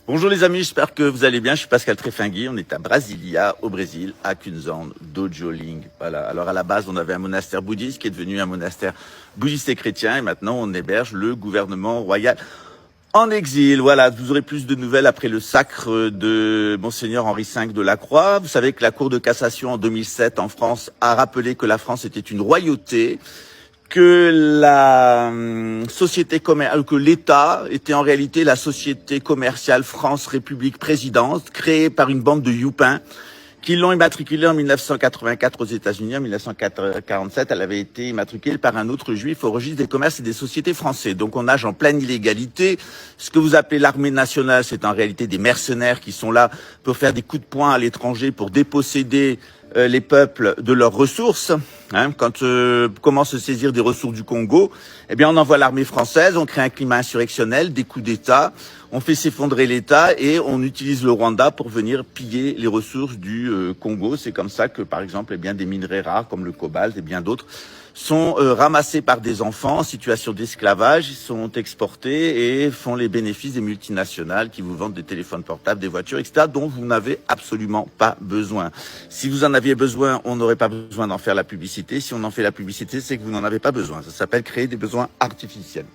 Bonjour les amis, j'espère que vous allez bien. Je suis Pascal Trefingui, on est à Brasilia, au Brésil, à Cunzan, Dojoling. Voilà. Alors à la base, on avait un monastère bouddhiste qui est devenu un monastère bouddhiste et chrétien, et maintenant on héberge le gouvernement royal en exil. Voilà, vous aurez plus de nouvelles après le sacre de Monseigneur Henri V de la Croix. Vous savez que la Cour de cassation en 2007 en France a rappelé que la France était une royauté, que la que l'État était en réalité la société commerciale France République Présidence, créée par une bande de youpins qui l'ont immatriculée en 1984 aux États-Unis. En 1947, elle avait été immatriculée par un autre juif au registre des commerces et des sociétés français. Donc on nage en pleine illégalité. Ce que vous appelez l'armée nationale, c'est en réalité des mercenaires qui sont là pour faire des coups de poing à l'étranger, pour déposséder les peuples de leurs ressources. Quand comment se saisir des ressources du Congo, eh bien on envoie l'armée française, on crée un climat insurrectionnel, des coups d'État, on fait s'effondrer l'État et on utilise le Rwanda pour venir piller les ressources du Congo. C'est comme ça que par exemple eh bien des minerais rares comme le cobalt et bien d'autres sont ramassés par des enfants en situation d'esclavage, ils sont exportés et font les bénéfices des multinationales qui vous vendent des téléphones portables, des voitures, etc., dont vous n'avez absolument pas besoin. Si vous en aviez besoin, on n'aurait pas besoin d'en faire la publicité. Si on en fait la publicité, c'est que vous n'en avez pas besoin. Ça s'appelle créer des besoins artificiels.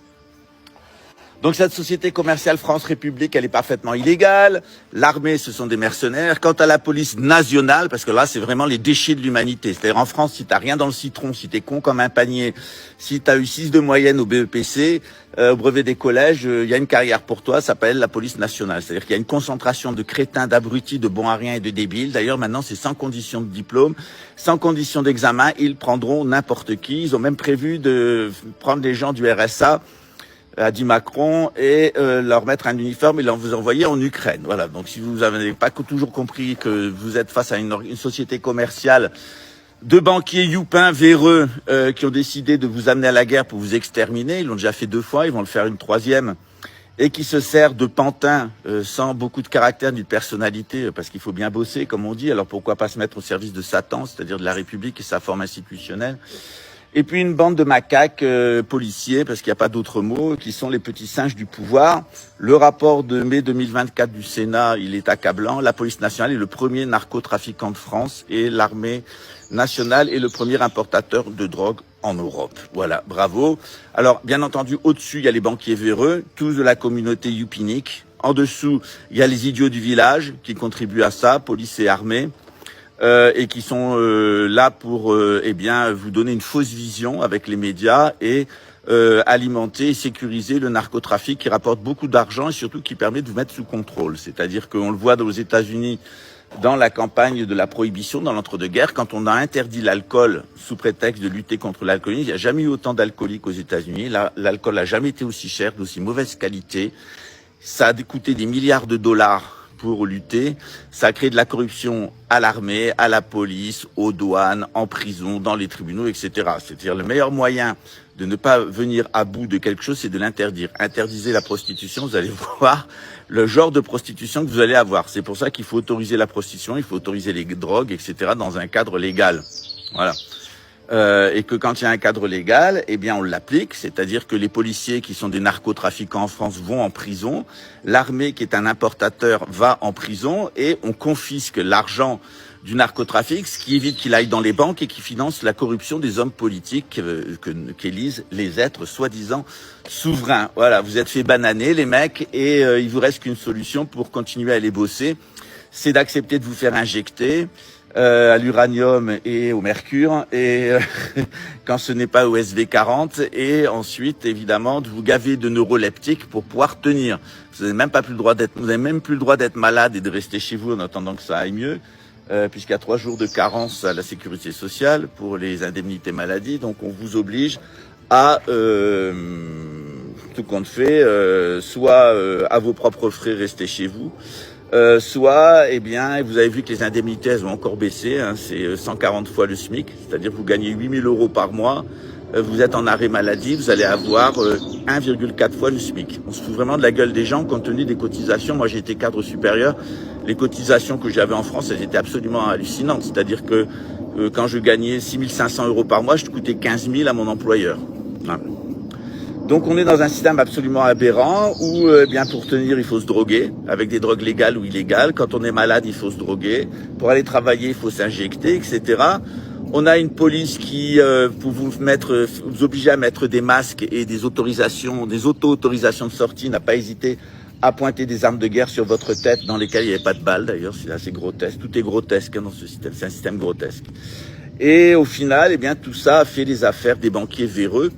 Donc cette société commerciale France République, elle est parfaitement illégale. L'armée, ce sont des mercenaires. Quant à la police nationale, parce que là, c'est vraiment les déchets de l'humanité. C'est-à-dire en France, si t'as rien dans le citron, si t'es con comme un panier, si t'as eu 6 de moyenne au BEPC, au brevet des collèges, il y a une carrière pour toi, ça s'appelle la police nationale. C'est-à-dire qu'il y a une concentration de crétins, d'abrutis, de bons à rien et de débiles. D'ailleurs, maintenant, c'est sans condition de diplôme, sans condition d'examen. Ils prendront n'importe qui. Ils ont même prévu de prendre les gens du RSA, a dit Macron, et leur mettre un uniforme et vous envoyer en Ukraine. Voilà. Donc si vous n'avez pas toujours compris que vous êtes face à une société commerciale de banquiers youpins véreux qui ont décidé de vous amener à la guerre pour vous exterminer, ils l'ont déjà fait 2 fois, ils vont le faire une 3e, et qui se sert de pantins sans beaucoup de caractère ni de personnalité, parce qu'il faut bien bosser, comme on dit. Alors pourquoi pas se mettre au service de Satan, c'est-à-dire de la République et sa forme institutionnelle. Et puis une bande de macaques policiers, parce qu'il n'y a pas d'autre mot, qui sont les petits singes du pouvoir. Le rapport de mai 2024 du Sénat, il est accablant. La police nationale est le premier narcotrafiquant de France et l'armée nationale est le premier importateur de drogue en Europe. Voilà, bravo. Alors, bien entendu, au-dessus, il y a les banquiers véreux, tous de la communauté youpinique. En dessous, il y a les idiots du village qui contribuent à ça, police et armée. Et qui sont là pour eh bien vous donner une fausse vision avec les médias et alimenter et sécuriser le narcotrafic qui rapporte beaucoup d'argent et surtout qui permet de vous mettre sous contrôle. C'est-à-dire qu'on le voit aux États-Unis dans la campagne de la prohibition, dans l'entre-deux-guerres, quand on a interdit l'alcool sous prétexte de lutter contre l'alcoolisme. Il n'y a jamais eu autant d'alcooliques aux États-Unis. L'alcool n'a jamais été aussi cher, d'aussi mauvaise qualité. Ça a coûté des milliards de dollars pour lutter. Ça a créé de la corruption à l'armée, à la police, aux douanes, en prison, dans les tribunaux, etc. C'est-à-dire le meilleur moyen de ne pas venir à bout de quelque chose, c'est de l'interdire. Interdisez la prostitution, vous allez voir le genre de prostitution que vous allez avoir. C'est pour ça qu'il faut autoriser la prostitution, il faut autoriser les drogues, etc. dans un cadre légal. Voilà. Et que quand il y a un cadre légal, eh bien on l'applique, c'est-à-dire que les policiers qui sont des narcotrafiquants en France vont en prison, l'armée qui est un importateur va en prison et on confisque l'argent du narcotrafic, ce qui évite qu'il aille dans les banques et qui finance la corruption des hommes politiques qu'élisent les êtres soi-disant souverains. Voilà, vous êtes fait bananer les mecs et il vous reste qu'une solution pour continuer à aller bosser, c'est d'accepter de vous faire injecter à l'uranium et au mercure et quand ce n'est pas au SV40 et ensuite évidemment de vous gaver de neuroleptiques pour pouvoir tenir. Vous n'avez même plus le droit d'être malade et de rester chez vous en attendant que ça aille mieux puisqu'il y a 3 jours de carence à la sécurité sociale pour les indemnités maladie. Donc on vous oblige à tout compte fait soit à vos propres frais rester chez vous. Soit, eh bien, vous avez vu que les indemnités, elles ont encore baissé, hein, c'est 140 fois le SMIC, c'est-à-dire que vous gagnez 8 000 € par mois, vous êtes en arrêt maladie, vous allez avoir 1,4 fois le SMIC. On se fout vraiment de la gueule des gens compte tenu des cotisations. Moi, j'ai été cadre supérieur, les cotisations que j'avais en France, elles étaient absolument hallucinantes, c'est-à-dire que quand je gagnais 6 500 € par mois, je coûtais 15 000 à mon employeur. Voilà. Donc on est dans un système absolument aberrant où bien pour tenir il faut se droguer avec des drogues légales ou illégales. Quand on est malade il faut se droguer. Pour aller travailler il faut s'injecter, etc. On a une police qui pour vous obliger à mettre des masques et des autorisations, des auto-autorisations de sortie, n'a pas hésité à pointer des armes de guerre sur votre tête dans lesquelles il n'y avait pas de balles d'ailleurs. C'est assez grotesque. Tout est grotesque dans ce système. C'est un système grotesque. Et au final, eh bien tout ça a fait les affaires des banquiers véreux,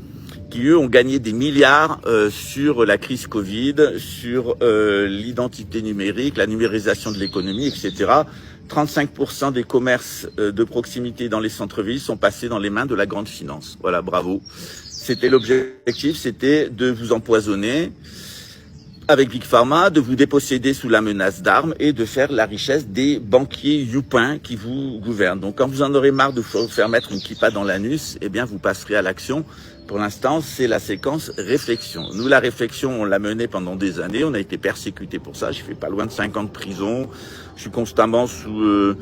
qui eux ont gagné des milliards sur la crise Covid, sur l'identité numérique, la numérisation de l'économie, etc. 35% des commerces de proximité dans les centres-villes sont passés dans les mains de la grande finance. Voilà, bravo. C'était l'objectif, c'était de vous empoisonner avec Big Pharma, de vous déposséder sous la menace d'armes et de faire la richesse des banquiers youpins qui vous gouvernent. Donc quand vous en aurez marre de vous faire mettre une kippa dans l'anus, eh bien vous passerez à l'action. Pour l'instant, c'est la séquence réflexion. Nous, la réflexion, on l'a menée pendant des années. On a été persécutés pour ça. J'ai fait pas loin de 5 ans de prison. Je suis constamment sous...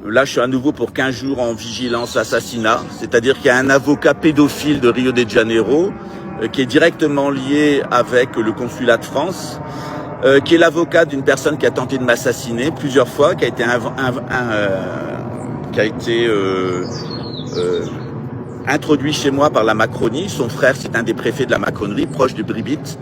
Là, je suis à nouveau pour 15 jours en vigilance assassinat. C'est-à-dire qu'il y a un avocat pédophile de Rio de Janeiro qui est directement lié avec le consulat de France, qui est l'avocat d'une personne qui a tenté de m'assassiner plusieurs fois, qui a été introduit chez moi par la Macronie. Son frère, c'est un des préfets de la Macronerie, proche de Bribit.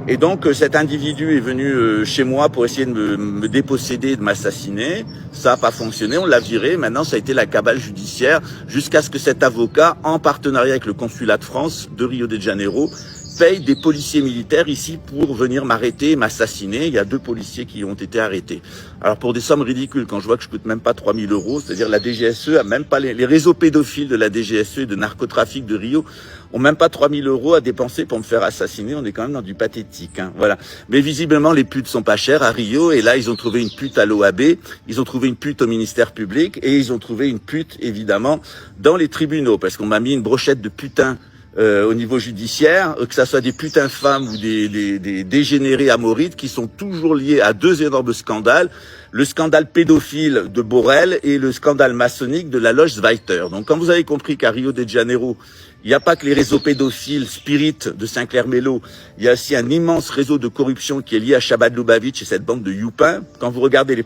Et donc, cet individu est venu chez moi pour essayer de me déposséder, de m'assassiner. Ça n'a pas fonctionné, on l'a viré. Maintenant, ça a été la cabale judiciaire jusqu'à ce que cet avocat, en partenariat avec le consulat de France de Rio de Janeiro, paye des policiers militaires ici pour venir m'arrêter et m'assassiner. Il y a 2 policiers qui ont été arrêtés. Alors pour des sommes ridicules, quand je vois que je coûte même pas 3 000 euros, c'est-à-dire la DGSE a même pas les réseaux pédophiles de la DGSE et de narcotrafic de Rio ont même pas 3 000 euros à dépenser pour me faire assassiner. On est quand même dans du pathétique, hein. Voilà. Mais visiblement, les putes sont pas chères à Rio. Et là, ils ont trouvé une pute à l'OAB. Ils ont trouvé une pute au ministère public. Et ils ont trouvé une pute, évidemment, dans les tribunaux. Parce qu'on m'a mis une brochette de putains au niveau judiciaire, que ça soit des putains femmes ou des dégénérés amorites qui sont toujours liés à 2 énormes scandales. Le scandale pédophile de Borrell et le scandale maçonnique de la loge Zweiter. Donc quand vous avez compris qu'à Rio de Janeiro, il n'y a pas que les réseaux pédophiles Spirit de Sinclair-Mello, il y a aussi un immense réseau de corruption qui est lié à Shabad Lubavitch et cette bande de youpins. Quand vous regardez les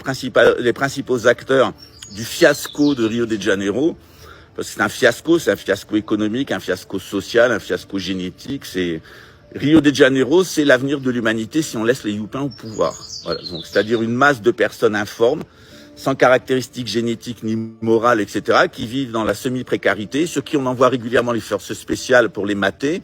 principaux acteurs du fiasco de Rio de Janeiro, parce que c'est un fiasco économique, un fiasco social, un fiasco génétique. C'est Rio de Janeiro, c'est l'avenir de l'humanité si on laisse les youpins au pouvoir. Voilà. Donc, c'est-à-dire une masse de personnes informes, sans caractéristiques génétiques ni morales, etc., qui vivent dans la semi-précarité, sur qui on envoie régulièrement les forces spéciales pour les mater.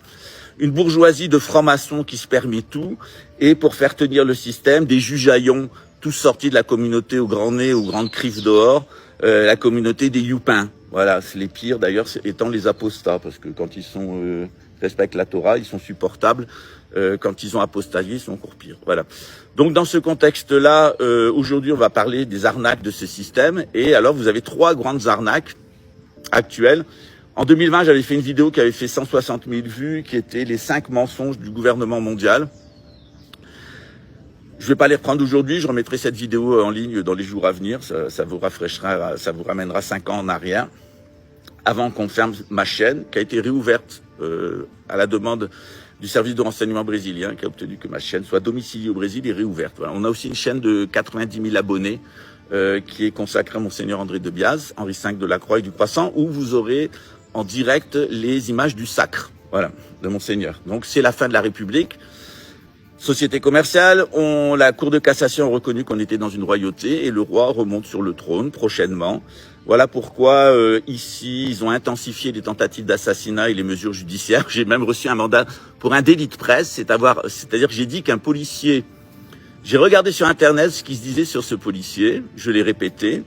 Une bourgeoisie de francs-maçons qui se permet tout, et pour faire tenir le système, des jugeaillons, tous sortis de la communauté au grand nez, aux grandes crises dehors, la communauté des youpins. Voilà, c'est les pires d'ailleurs étant les apostats, parce que quand ils respectent la Torah, ils sont supportables. Quand ils ont apostasié, ils sont encore pires. Voilà. Donc dans ce contexte-là, aujourd'hui, on va parler des arnaques de ce système. Et alors, vous avez 3 grandes arnaques actuelles. En 2020, j'avais fait une vidéo qui avait fait 160 000 vues, qui était les 5 mensonges du gouvernement mondial. Je vais pas les reprendre aujourd'hui, je remettrai cette vidéo en ligne dans les jours à venir, ça vous rafraîchira, ça vous ramènera 5 ans en arrière, avant qu'on ferme ma chaîne, qui a été réouverte à la demande du service de renseignement brésilien, qui a obtenu que ma chaîne soit domiciliée au Brésil et réouverte. Voilà. On a aussi une chaîne de 90 000 abonnés, qui est consacrée à Monseigneur André de Biaz, Henri V de la Croix et du Croissant, où vous aurez en direct les images du sacre, voilà, de Monseigneur. Donc c'est la fin de la République. Société commerciale, la Cour de cassation a reconnu qu'on était dans une royauté et le roi remonte sur le trône prochainement. Voilà pourquoi ici, ils ont intensifié les tentatives d'assassinat et les mesures judiciaires. J'ai même reçu un mandat pour un délit de presse, c'est-à-dire que j'ai dit qu'un policier... J'ai regardé sur Internet ce qui se disait sur ce policier, je l'ai répété.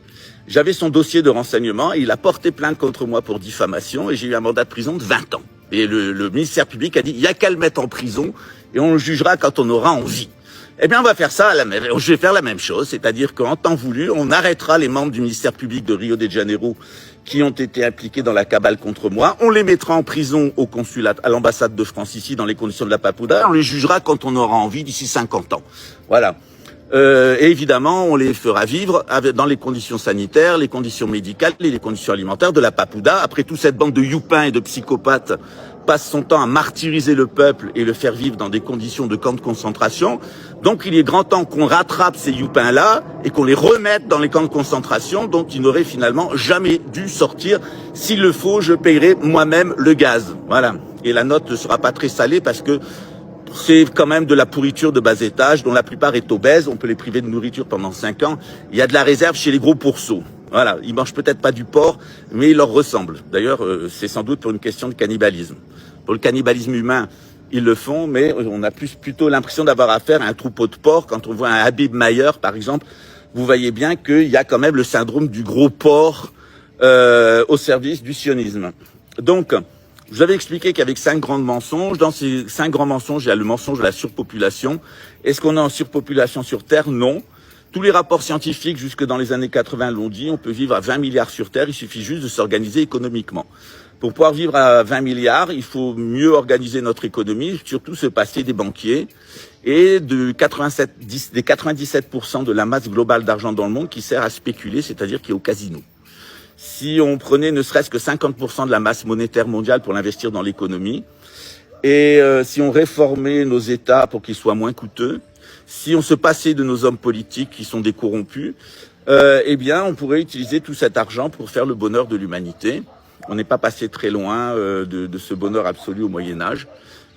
J'avais son dossier de renseignement et il a porté plainte contre moi pour diffamation et j'ai eu un mandat de prison de 20 ans. Et le ministère public a dit, il n'y a qu'à le mettre en prison et on le jugera quand on aura envie. Eh bien, on va faire ça, je vais faire la même chose, c'est-à-dire qu'en temps voulu, on arrêtera les membres du ministère public de Rio de Janeiro qui ont été impliqués dans la cabale contre moi. On les mettra en prison au consulat, à l'ambassade de France ici, dans les conditions de la Papouda. On les jugera quand on aura envie d'ici 50 ans. Voilà. Et évidemment, on les fera vivre dans les conditions sanitaires, les conditions médicales et les conditions alimentaires de la Papouda. Après tout, cette bande de youpins et de psychopathes passe son temps à martyriser le peuple et le faire vivre dans des conditions de camps de concentration. Donc il est grand temps qu'on rattrape ces youpins-là et qu'on les remette dans les camps de concentration dont ils n'auraient finalement jamais dû sortir. S'il le faut, je payerai moi-même le gaz. Voilà. Et la note ne sera pas très salée parce que c'est quand même de la pourriture de bas étage dont la plupart est obèse. On peut les priver de nourriture pendant 5 ans. Il y a de la réserve chez les gros pourceaux. Voilà, ils mangent peut-être pas du porc, mais ils leur ressemblent. D'ailleurs, c'est sans doute pour une question de cannibalisme. Pour le cannibalisme humain, ils le font, mais on a plutôt l'impression d'avoir affaire à un troupeau de porcs. Quand on voit un Habib Mayer, par exemple, vous voyez bien qu'il y a quand même le syndrome du gros porc au service du sionisme. Donc, je vous avais expliqué qu'avec 5 grands mensonges, dans ces 5 grands mensonges, il y a le mensonge de la surpopulation. Est-ce qu'on est en surpopulation sur Terre? Non. Tous les rapports scientifiques jusque dans les années 80 l'ont dit, on peut vivre à 20 milliards sur Terre, il suffit juste de s'organiser économiquement. Pour pouvoir vivre à 20 milliards, il faut mieux organiser notre économie, surtout se passer des banquiers et des 97% de la masse globale d'argent dans le monde qui sert à spéculer, c'est-à-dire qui est au casino. Si on prenait ne serait-ce que 50% de la masse monétaire mondiale pour l'investir dans l'économie, et si on réformait nos États pour qu'ils soient moins coûteux, si on se passait de nos hommes politiques qui sont des corrompus, eh bien, on pourrait utiliser tout cet argent pour faire le bonheur de l'humanité. On n'est pas passé très loin de ce bonheur absolu au Moyen-Âge.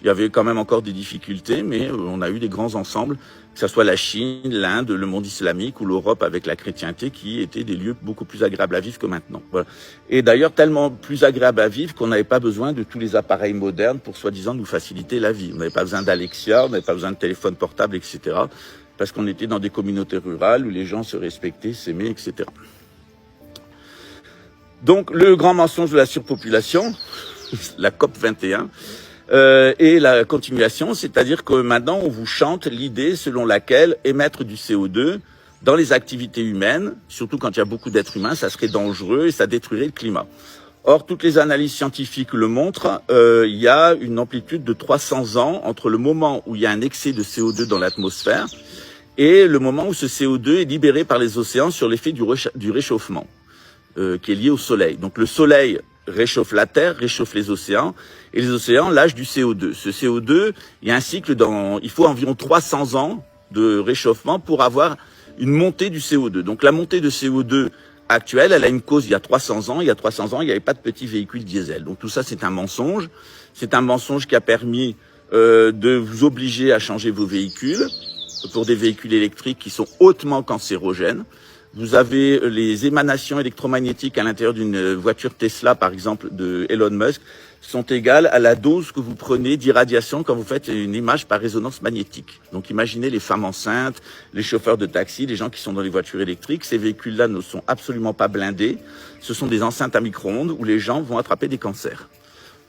Il y avait quand même encore des difficultés, mais on a eu des grands ensembles, que ce soit la Chine, l'Inde, le monde islamique ou l'Europe avec la chrétienté, qui étaient des lieux beaucoup plus agréables à vivre que maintenant. Voilà. Et d'ailleurs, tellement plus agréables à vivre qu'on n'avait pas besoin de tous les appareils modernes pour soi-disant nous faciliter la vie. On n'avait pas besoin d'Alexia, on n'avait pas besoin de téléphone portable, etc. Parce qu'on était dans des communautés rurales où les gens se respectaient, s'aimaient, etc. Donc, le grand mensonge de la surpopulation, la COP 21, et la continuation, c'est-à-dire que maintenant on vous chante l'idée selon laquelle émettre du CO2 dans les activités humaines, surtout quand il y a beaucoup d'êtres humains, ça serait dangereux et ça détruirait le climat. Or, toutes les analyses scientifiques le montrent, il y a une amplitude de 300 ans entre le moment où il y a un excès de CO2 dans l'atmosphère et le moment où ce CO2 est libéré par les océans sur l'effet du réchauffement, qui est lié au soleil. Donc le soleil réchauffe la Terre, réchauffe les océans, et les océans lâchent du CO2. Ce CO2, il y a un cycle il faut environ 300 ans de réchauffement pour avoir une montée du CO2. Donc la montée de CO2 actuelle, elle a une cause il y a 300 ans. Il y a 300 ans, il n'y avait pas de petits véhicules diesel. Donc tout ça, c'est un mensonge. C'est un mensonge qui a permis de vous obliger à changer vos véhicules pour des véhicules électriques qui sont hautement cancérogènes. Vous avez les émanations électromagnétiques à l'intérieur d'une voiture Tesla, par exemple, de Elon Musk, sont égales à la dose que vous prenez d'irradiation quand vous faites une image par résonance magnétique. Donc imaginez les femmes enceintes, les chauffeurs de taxi, les gens qui sont dans les voitures électriques. Ces véhicules-là ne sont absolument pas blindés. Ce sont des enceintes à micro-ondes où les gens vont attraper des cancers.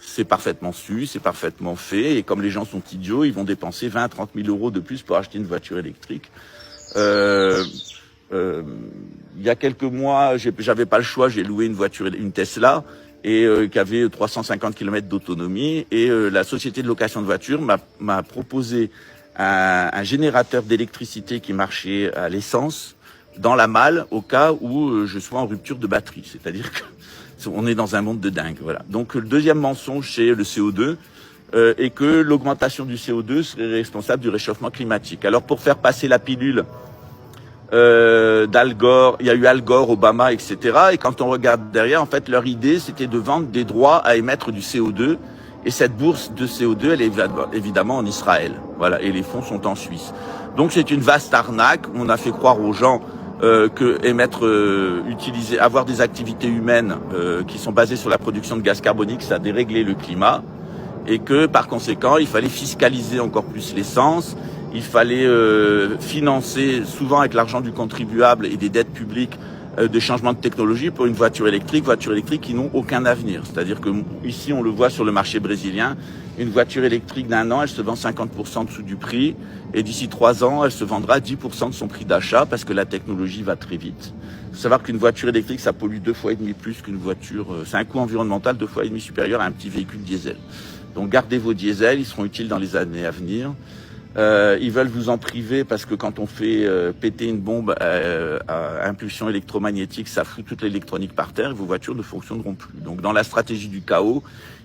C'est parfaitement su, c'est parfaitement fait. Et comme les gens sont idiots, ils vont dépenser 20 à 30 000 euros de plus pour acheter une voiture électrique. Il y a quelques mois, j'avais pas le choix, j'ai loué une Tesla, et qui avait 350 km d'autonomie, et la société de location de voitures m'a proposé un générateur d'électricité qui marchait à l'essence dans la malle au cas où je sois en rupture de batterie. C'est-à-dire qu'on est dans un monde de dingue. Voilà. Donc le deuxième mensonge, c'est le CO2. Et que l'augmentation du CO2 serait responsable du réchauffement climatique. Alors pour faire passer la pilule d'Al Gore, il y a eu Al Gore, Obama, etc. Et quand on regarde derrière, en fait, leur idée, c'était de vendre des droits à émettre du CO2. Et cette bourse de CO2, elle est évidemment en Israël. Voilà. Et les fonds sont en Suisse. Donc c'est une vaste arnaque. On a fait croire aux gens que avoir des activités humaines qui sont basées sur la production de gaz carbonique, ça a déréglé le climat. Et que, par conséquent, il fallait fiscaliser encore plus l'essence. Il fallait financer, souvent avec l'argent du contribuable et des dettes publiques, des changements de technologie pour une voiture électrique qui n'ont aucun avenir. C'est-à-dire que ici, on le voit sur le marché brésilien, une voiture électrique d'1 an, elle se vend 50% en dessous du prix, et d'ici 3 ans, elle se vendra 10% de son prix d'achat parce que la technologie va très vite. Il faut savoir qu'une voiture électrique, ça pollue 2,5 fois plus qu'une voiture. C'est un coût environnemental 2,5 fois supérieur à un petit véhicule diesel. Donc gardez vos diesels, ils seront utiles dans les années à venir. Ils veulent vous en priver parce que quand on fait péter une bombe à impulsion électromagnétique, ça fout toute l'électronique par terre et vos voitures ne fonctionneront plus. Donc dans la stratégie du chaos,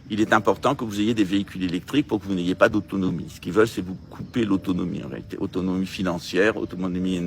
il est important que vous ayez des véhicules électriques pour que vous n'ayez pas d'autonomie. Ce qu'ils veulent, c'est vous couper l'autonomie en réalité. Autonomie financière, autonomie